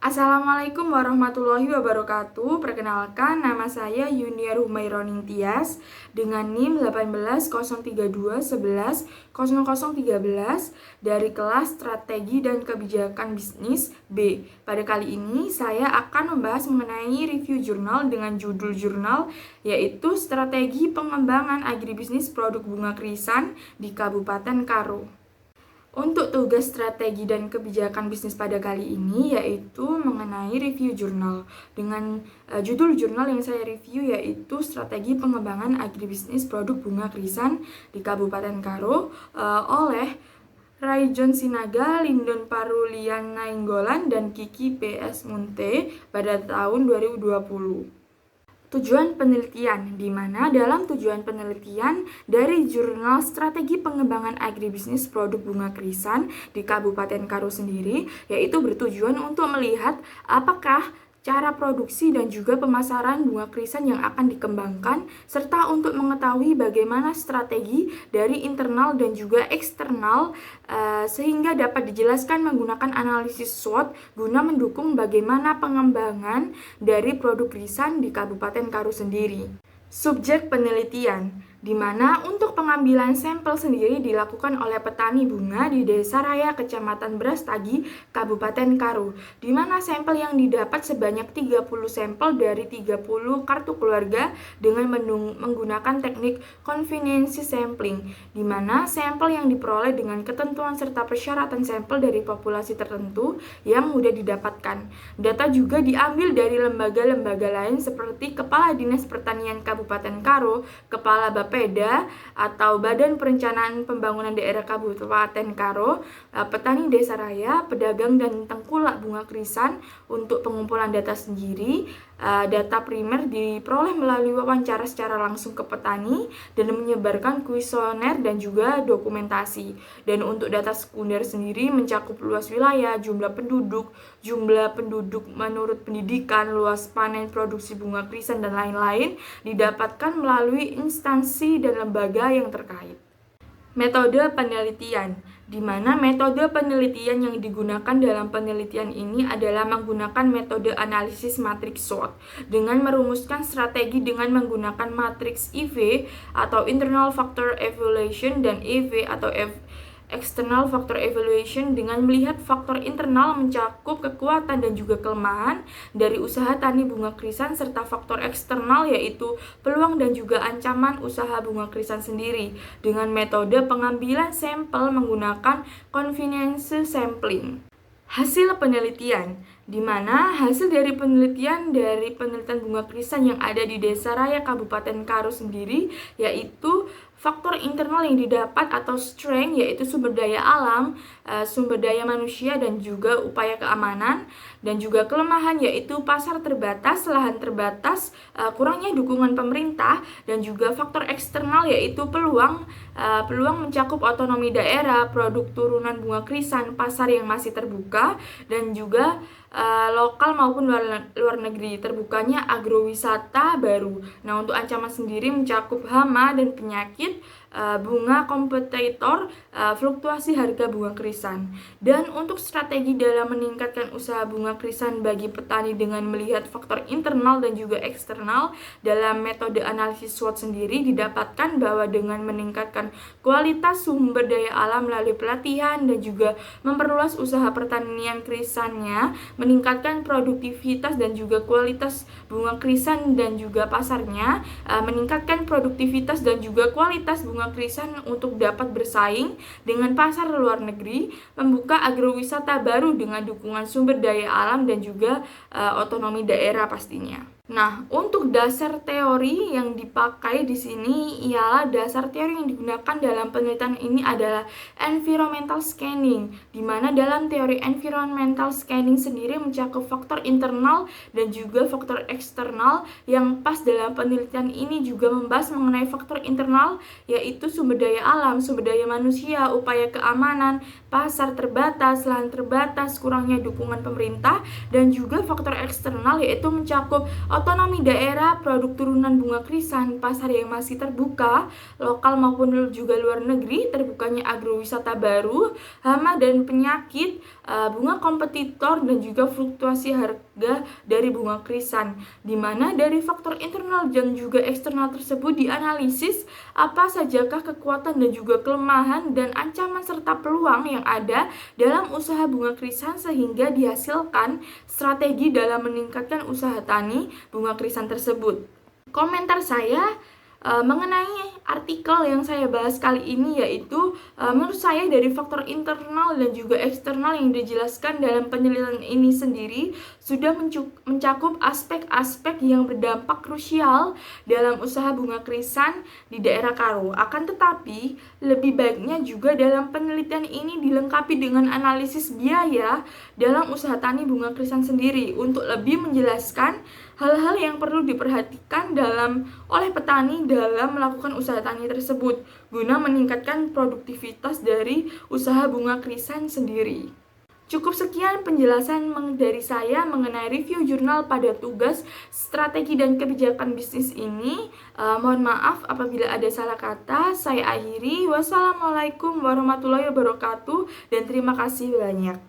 Assalamualaikum warahmatullahi wabarakatuh. Perkenalkan, nama saya Yunia Rumaironing Tias dengan NIM 1802110013 dari kelas Strategi dan Kebijakan Bisnis B. Pada kali ini saya akan membahas mengenai review jurnal dengan judul jurnal yaitu Strategi Pengembangan Agribisnis Produk Bunga Krisan di Kabupaten Karo. Untuk tugas strategi dan kebijakan bisnis pada kali ini yaitu mengenai review jurnal. Dengan judul jurnal yang saya review yaitu Strategi Pengembangan Agribisnis Produk Bunga Krisan di Kabupaten Karo oleh Raijon Sinaga, Lindon Parulian Nainggolan, dan Kiki PS Munte pada tahun 2020. Tujuan penelitian, di mana dalam tujuan penelitian dari jurnal Strategi Pengembangan Agribisnis Produk Bunga Krisan di Kabupaten Karo sendiri, yaitu bertujuan untuk melihat apakah cara produksi dan juga pemasaran bunga krisan yang akan dikembangkan, serta untuk mengetahui bagaimana strategi dari internal dan juga eksternal sehingga dapat dijelaskan menggunakan analisis SWOT guna mendukung bagaimana pengembangan dari produk krisan di Kabupaten Karo sendiri. Subjek penelitian, di mana untuk pengambilan sampel sendiri dilakukan oleh petani bunga di Desa Raya, Kecamatan Brastagi, Kabupaten Karo, di mana sampel yang didapat sebanyak 30 sampel dari 30 kartu keluarga dengan menggunakan teknik convenience sampling, di mana sampel yang diperoleh dengan ketentuan serta persyaratan sampel dari populasi tertentu yang mudah didapatkan. Data juga diambil dari lembaga-lembaga lain seperti Kepala Dinas Pertanian Kabupaten Karo, Kepala Bapeda atau Badan Perencanaan Pembangunan Daerah Kabupaten Karo, petani desa raya, pedagang dan tengkulak bunga krisan. Untuk pengumpulan data sendiri, data primer diperoleh melalui wawancara secara langsung ke petani dan menyebarkan kuesioner dan juga dokumentasi. Dan untuk data sekunder sendiri mencakup luas wilayah, jumlah penduduk menurut pendidikan, luas panen produksi bunga krisan dan lain-lain didapatkan melalui instansi dan lembaga yang terkait. Metode penelitian, di mana metode penelitian yang digunakan dalam penelitian ini adalah menggunakan metode analisis matriks SWOT dengan merumuskan strategi dengan menggunakan matriks IV atau Internal Factor Evaluation dan EV atau External Factor Evaluation dengan melihat faktor internal mencakup kekuatan dan juga kelemahan dari usaha tani bunga krisan, serta faktor eksternal yaitu peluang dan juga ancaman usaha bunga krisan sendiri dengan metode pengambilan sampel menggunakan convenience sampling. Hasil penelitian, di mana hasil dari penelitian bunga krisan yang ada di Desa Raya Kabupaten Karo sendiri yaitu faktor internal yang didapat atau strength yaitu sumber daya alam, sumber daya manusia dan juga upaya keamanan, dan juga kelemahan yaitu pasar terbatas, lahan terbatas, kurangnya dukungan pemerintah, dan juga faktor eksternal yaitu peluang mencakup otonomi daerah, produk turunan bunga krisan, pasar yang masih terbuka, dan juga lokal maupun luar negeri, terbukanya agrowisata baru. Nah, untuk ancaman sendiri mencakup hama dan penyakit, bunga kompetitor, fluktuasi harga bunga krisan. Dan untuk strategi dalam meningkatkan usaha bunga krisan bagi petani dengan melihat faktor internal dan juga eksternal dalam metode analisis SWOT sendiri didapatkan bahwa dengan meningkatkan kualitas sumber daya alam melalui pelatihan dan juga memperluas usaha pertanian krisannya, meningkatkan produktivitas dan juga kualitas bunga krisan dan juga pasarnya, meningkatkan produktivitas dan juga kualitas bunga krisan untuk dapat bersaing dengan pasar luar negeri, membuka agrowisata baru dengan dukungan sumber daya alam dan juga otonomi daerah pastinya. Nah, untuk dasar teori yang dipakai di sini ialah dasar teori yang digunakan dalam penelitian ini adalah environmental scanning, di mana dalam teori environmental scanning sendiri mencakup faktor internal dan juga faktor eksternal yang pas dalam penelitian ini juga membahas mengenai faktor internal yaitu sumber daya alam, sumber daya manusia, upaya keamanan, pasar terbatas, lahan terbatas, kurangnya dukungan pemerintah, dan juga faktor eksternal yaitu mencakup otonomi daerah, produk turunan bunga krisan, pasar yang masih terbuka, lokal maupun juga luar negeri, terbukanya agrowisata baru, hama dan penyakit, bunga kompetitor dan juga fluktuasi harga dari bunga krisan, di mana dari faktor internal dan juga eksternal tersebut dianalisis apa sajakah kekuatan dan juga kelemahan dan ancaman serta peluang yang ada dalam usaha bunga krisan sehingga dihasilkan strategi dalam meningkatkan usaha tani bunga krisan tersebut. Komentar saya mengenai artikel yang saya bahas kali ini yaitu menurut saya dari faktor internal dan juga eksternal yang dijelaskan dalam penelitian ini sendiri sudah mencakup aspek-aspek yang berdampak krusial dalam usaha bunga krisan di daerah Karo. Akan tetapi lebih baiknya juga dalam penelitian ini dilengkapi dengan analisis biaya dalam usaha tani bunga krisan sendiri untuk lebih menjelaskan hal-hal yang perlu diperhatikan oleh petani dalam melakukan usaha tani tersebut guna meningkatkan produktivitas dari usaha bunga krisan sendiri. Cukup sekian penjelasan dari saya mengenai review jurnal pada tugas strategi dan kebijakan bisnis ini. Mohon maaf apabila ada salah kata. Saya akhiri. Wassalamualaikum warahmatullahi wabarakatuh dan terima kasih banyak.